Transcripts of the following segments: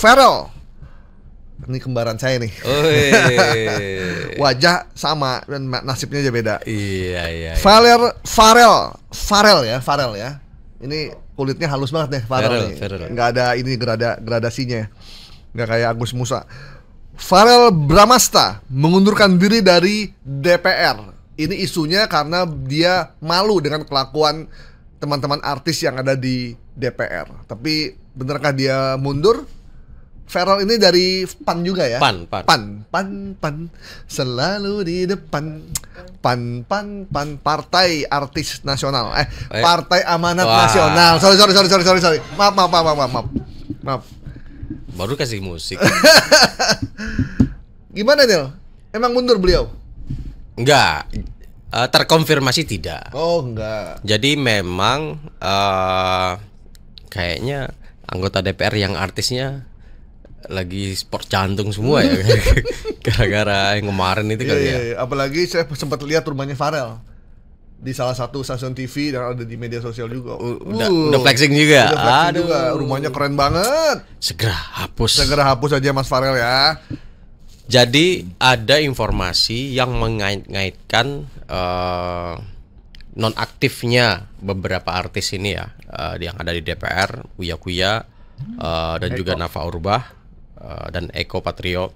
Pharrell. Ini kembaran saya nih. Wajah sama dan nasibnya aja beda. Iya. Pharrell ya. Ini kulitnya halus banget deh Pharrell nih. Nggak ada ini gradasinya. Nggak kayak Agus Musa. Pharrell Bramasta mengundurkan diri dari DPR. Ini isunya karena dia malu dengan kelakuan teman-teman artis yang ada di DPR. Tapi benerkah dia mundur? Pharrell ini dari PAN juga ya? PAN selalu di depan. PAN Partai Artis Nasional. Partai Amanat Nasional. Sorry. Maaf. Baru kasih musik. Gimana Nil? Emang mundur beliau? Enggak. Terkonfirmasi tidak. Oh enggak. Jadi memang kayaknya anggota DPR yang artisnya lagi sport jantung semua ya. Gara-gara yang kemarin itu kali ya. Apalagi saya sempat lihat rumahnya Pharrell di salah satu stasiun TV dan ada di media sosial juga. Udah flexing juga. Rumahnya keren banget. Segera hapus aja Mas Pharrell ya. Jadi ada informasi yang mengait-ngaitkan nonaktifnya beberapa artis ini ya, yang ada di DPR, Uya Kuya dan juga Nafa Urbah dan Eko Patrio.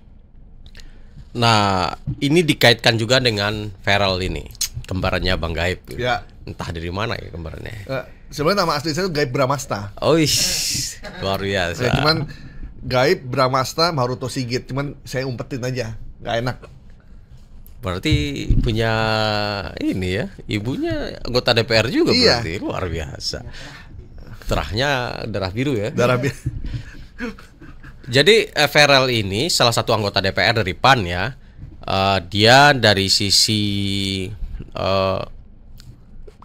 Nah, ini dikaitkan juga dengan Pharrell ini, kembarannya Bang Gaib. Ya. Entah dari mana ya kembarannya. Sebenarnya nama asli saya itu Gaib Bramasta. Oh, luar biasa. Ya, cuman Gaib Bramasta Maruto Sigit, cuman saya umpetin aja, nggak enak. Berarti punya ini ya, ibunya anggota DPR juga. Iya. Berarti luar biasa. Darahnya darah biru ya. Darah biru. Jadi Pharrell ini salah satu anggota DPR dari PAN ya. Dia dari sisi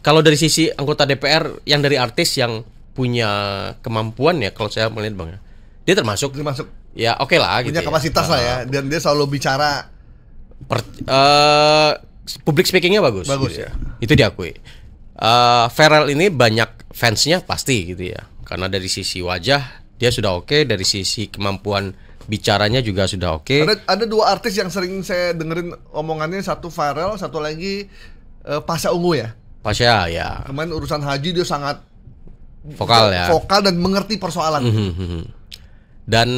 kalau dari sisi anggota DPR yang dari artis yang punya kemampuan ya, kalau saya melihat Bang ya, dia termasuk ya oke lah punya gitu kapasitas lah ya, dan dia selalu bicara public speakingnya bagus gitu ya. Itu diakui. Pharrell ini banyak fansnya pasti gitu ya, karena dari sisi wajah dia sudah oke, dari sisi kemampuan bicaranya juga sudah oke. Ada dua artis yang sering saya dengerin omongannya, satu Pharrell, satu lagi Pasha Ungu ya. Pasha ya. Kemarin urusan haji dia sangat vokal dan mengerti persoalan. Dan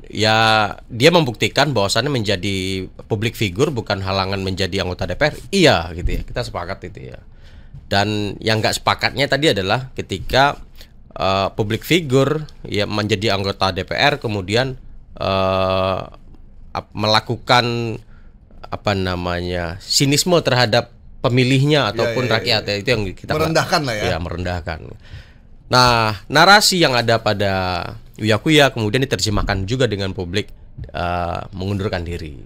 ya dia membuktikan bahwasannya menjadi public figure bukan halangan menjadi anggota DPR. Iya gitu ya, kita sepakat itu ya. Dan yang nggak sepakatnya tadi adalah ketika public figure ya menjadi anggota DPR kemudian melakukan sinisme terhadap pemilihnya ataupun rakyat ya, itu yang kita merendahkan lah ya. Ya, merendahkan. Nah, narasi yang ada pada Uya Kuya kemudian diterjemahkan juga dengan publik mengundurkan diri.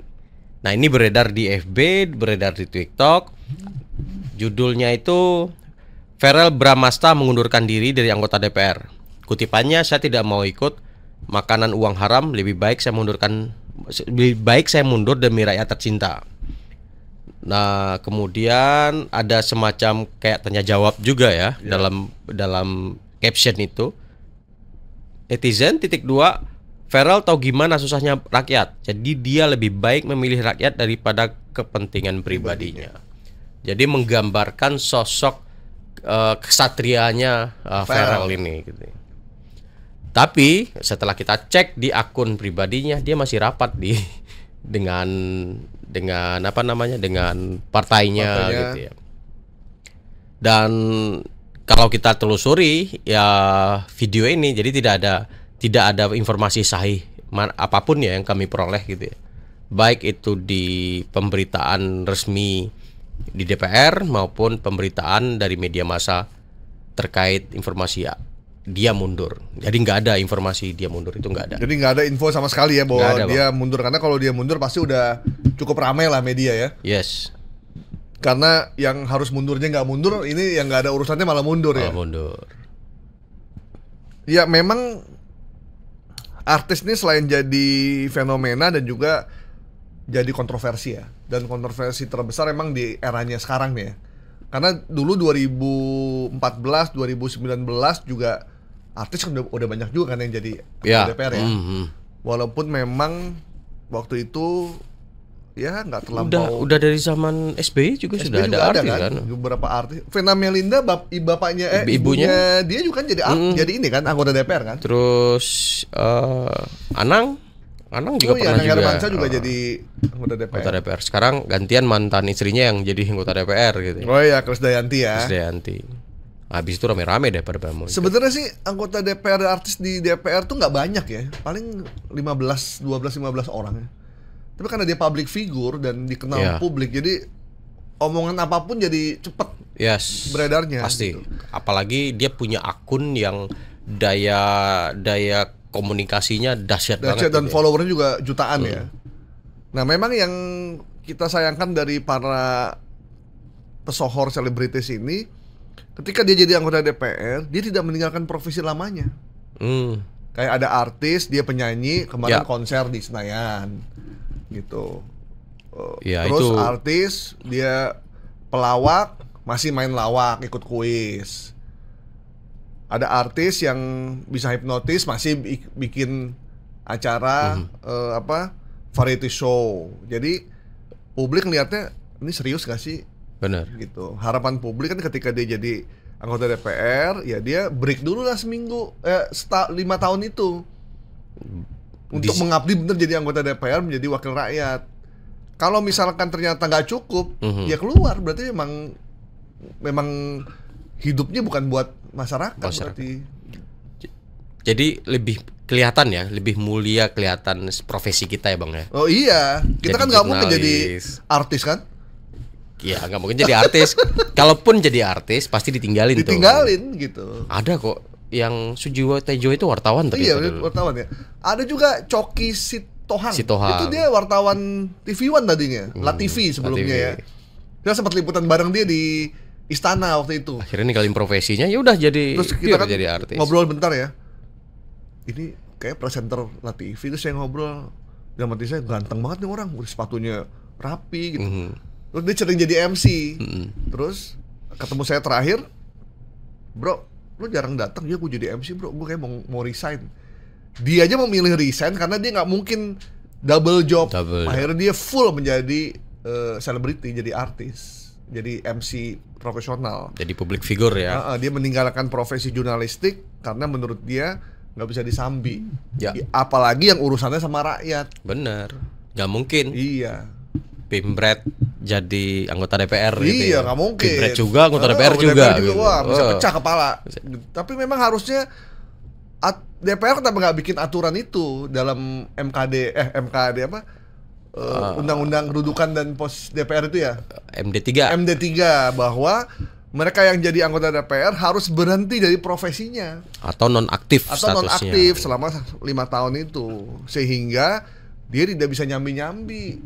Nah, ini beredar di FB, beredar di TikTok. Judulnya itu Pharrell Bramasta mengundurkan diri dari anggota DPR. Kutipannya, saya tidak mau ikut makanan uang haram, lebih baik saya mundur demi rakyat tercinta. Nah, kemudian ada semacam kayak tanya jawab juga ya, dalam caption itu. Netizen _2, Pharrell tahu gimana susahnya rakyat. Jadi dia lebih baik memilih rakyat daripada kepentingan pribadinya. Jadi menggambarkan sosok kesatrianya Pharrell ini gitu. Tapi setelah kita cek di akun pribadinya, dia masih rapat dengan partainya gitu ya. Dan kalau kita telusuri ya video ini, jadi tidak ada informasi sahih apapun ya yang kami peroleh gitu ya. Baik itu di pemberitaan resmi di DPR maupun pemberitaan dari media massa terkait informasi dia mundur. Jadi nggak ada informasi dia mundur, itu nggak ada. Jadi nggak ada info sama sekali ya bahwa dia mundur, karena kalau dia mundur pasti udah cukup ramai lah media ya. Yes. Karena yang harus mundurnya nggak mundur, ini yang nggak ada urusannya malah mundur ya. Mundur. Ya memang artis ini selain jadi fenomena dan juga jadi kontroversi ya. Dan kontroversi terbesar emang di eranya sekarang nih ya. Karena dulu 2014, 2019 juga artis udah banyak juga kan yang jadi DPR ya. Walaupun memang waktu itu ya nggak terlampau. Udah dari zaman SBY juga sudah ada artis kan. Beberapa artis. Vena Melinda bapaknya ibunya dia juga kan jadi ini kan anggota DPR kan. Terus Anang juga pernah Anang juga. Hermansyah juga jadi anggota DPR. Sekarang gantian mantan istrinya yang jadi anggota DPR gitu. Oh iya, Krisdayanti ya. Krisdayanti. Habis itu rame-rame deh pada mau. Sebenarnya sih anggota DPR artis di DPR tuh nggak banyak ya. Paling 15 orang ya. Tapi karena dia public figure dan dikenal publik, jadi omongan apapun jadi cepet beredarnya. Pasti. Gitu. Apalagi dia punya akun yang daya komunikasinya dahsyat banget. Dan followernya juga jutaan ya. Nah memang yang kita sayangkan dari para pesohor selebritis ini, ketika dia jadi anggota DPR, dia tidak meninggalkan profesi lamanya. Kayak ada artis, dia penyanyi, kemarin konser di Senayan gitu. Terus itu. Artis, dia pelawak, masih main lawak, ikut kuis. Ada artis yang bisa hipnotis, masih bikin acara variety show. Jadi publik ngeliatnya ini serius gak sih? Benar. Gitu. Harapan publik kan ketika dia jadi anggota DPR, ya dia break dulu lah seminggu, 5 tahun itu. Untuk mengabdi bener jadi anggota DPR, menjadi wakil rakyat. Kalau misalkan ternyata nggak cukup, ya keluar. Berarti memang hidupnya bukan buat masyarakat. Berarti. Jadi lebih kelihatan ya, lebih mulia kelihatan profesi kita ya Bang ya. Oh iya, kita kan nggak mungkin jadi artis kan? Iya, nggak mungkin jadi artis. Kalaupun jadi artis pasti ditinggalin gitu. Ada kok yang Sujiwo Tejo itu wartawan tadi. Iya, wartawan ya. Ada juga Coki Sitohang. Itu dia wartawan TV One tadinya, LaTV sebelumnya ya. Kita sempat liputan bareng dia di Istana waktu itu. Akhirnya ninggalin profesinya, ya udah jadi. Terus kita kan jadi artis. Ngobrol bentar ya. Ini kayak presenter LaTV, itu saya ngobrol. Dalam hati saya, ganteng banget nih orang, sepatunya rapi gitu. Terus dia sering jadi MC. Terus ketemu saya terakhir, bro, lu jarang datang. Ya gue jadi MC bro, gue kayak mau resign. Dia aja memilih resign karena dia nggak mungkin double job. Akhirnya dia full menjadi selebriti, jadi artis, jadi MC profesional, jadi public figure ya. Dia meninggalkan profesi jurnalistik karena menurut dia nggak bisa disambi. Apalagi yang urusannya sama rakyat. Bener, nggak mungkin. Iya. Pimpret jadi anggota DPR gitu. Iya, nggak mungkin. Pimpret juga anggota DPR juga. Gitu. Wah, bisa pecah kepala. Tapi memang harusnya DPR kenapa nggak bikin aturan itu dalam MKD apa? Undang-undang Kedudukan dan Pos DPR itu ya? MD3 bahwa mereka yang jadi anggota DPR harus berhenti dari profesinya atau nonaktif selama 5 tahun itu, sehingga dia tidak bisa nyambi-nyambi.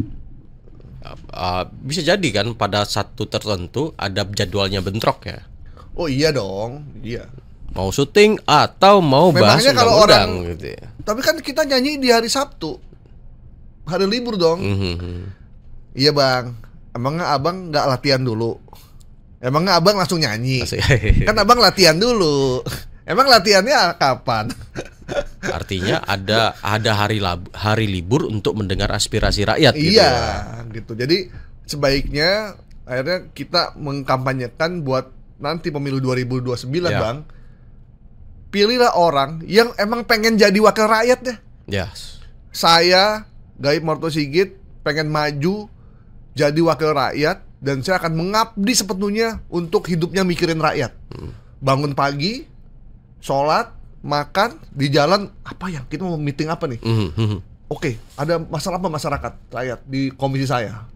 Bisa jadi kan pada satu tertentu ada jadwalnya bentrok ya. Oh iya dong, iya. Mau syuting atau mau bahas undang-undang gitu ya. Tapi kan kita nyanyi di hari Sabtu, hari libur dong. Iya bang, emangnya abang nggak latihan dulu? Emangnya abang langsung nyanyi? Kan abang latihan dulu. Emang latihannya kapan? Artinya ada hari libur untuk mendengar aspirasi rakyat. Iya, gitu. Jadi sebaiknya akhirnya kita mengkampanyekan buat nanti pemilu 2029 Bang. Pilihlah orang yang emang pengen jadi wakil rakyat deh. Yes. Saya Gaib Marto Sigit pengen maju jadi wakil rakyat, dan saya akan mengabdi sepenuhnya untuk hidupnya mikirin rakyat. Bangun pagi, sholat, makan, di jalan apa ya, kita mau meeting apa nih? Oke, ada masalah apa masyarakat rakyat di komisi saya,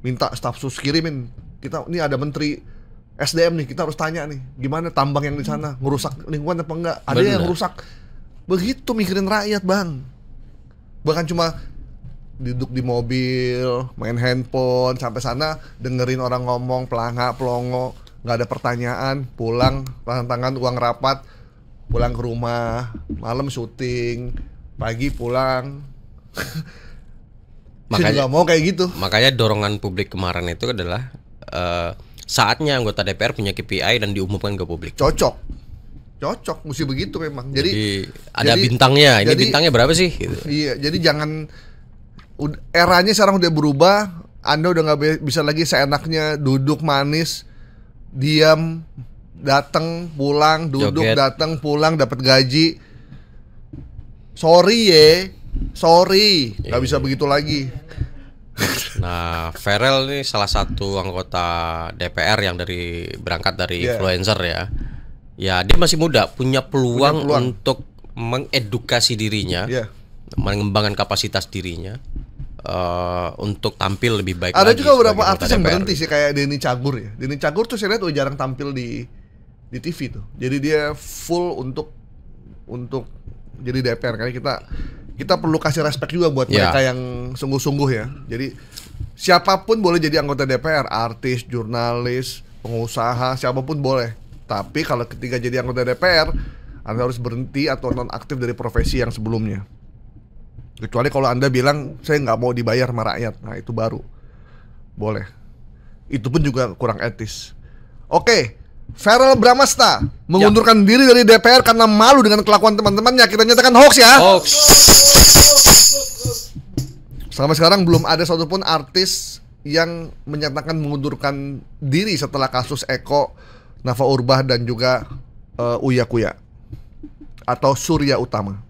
minta staf sus kirimin. Kita ini ada menteri SDM nih, kita harus tanya nih, gimana tambang yang di sana ngerusak lingkungan apa enggak? Ada yang rusak. Begitu mikirin rakyat bang. Bahkan cuma duduk di mobil, main handphone, sampai sana dengerin orang ngomong pelongo, nggak ada pertanyaan, pulang tangan uang rapat, pulang ke rumah, malam syuting, pagi pulang. Makanya nggak mau kayak gitu. Makanya dorongan publik kemarin itu adalah saatnya anggota DPR punya KPI dan diumumkan ke publik. Cocok. Cocok, mesti begitu memang. Jadi ada bintangnya. Ini bintangnya berapa sih? Gitu. Iya, jadi jangan, eranya sekarang udah berubah. Anda udah nggak bisa lagi seenaknya duduk manis, diam, datang pulang, duduk, datang pulang, dapat gaji. Sorry, nggak bisa begitu lagi. Nah, Farel ini salah satu anggota DPR yang berangkat dari influencer ya. Ya, dia masih muda, punya peluang untuk mengedukasi dirinya, mengembangkan kapasitas dirinya, untuk tampil lebih baik. Ada juga beberapa artis yang berhenti sih, kayak Denny Cagur ya. Denny Cagur tuh saya lihat udah jarang tampil di TV tuh. Jadi dia full untuk jadi DPR. Karena kita perlu kasih respect juga buat mereka yang sungguh-sungguh ya. Jadi siapapun boleh jadi anggota DPR, artis, jurnalis, pengusaha, siapapun boleh. Tapi kalau ketika jadi anggota DPR, Anda harus berhenti atau non-aktif dari profesi yang sebelumnya. Kecuali kalau Anda bilang, saya nggak mau dibayar sama rakyat. Nah itu baru boleh. Itu pun juga kurang etis. Oke, Farel Bramasta mengundurkan diri dari DPR karena malu dengan kelakuan teman-temannya. Kita nyatakan hoax ya. Hoax. Sampai sekarang belum ada satupun artis yang menyatakan mengundurkan diri setelah kasus Eko, Nafa Urbach dan juga Uya Kuya atau Surya Utama.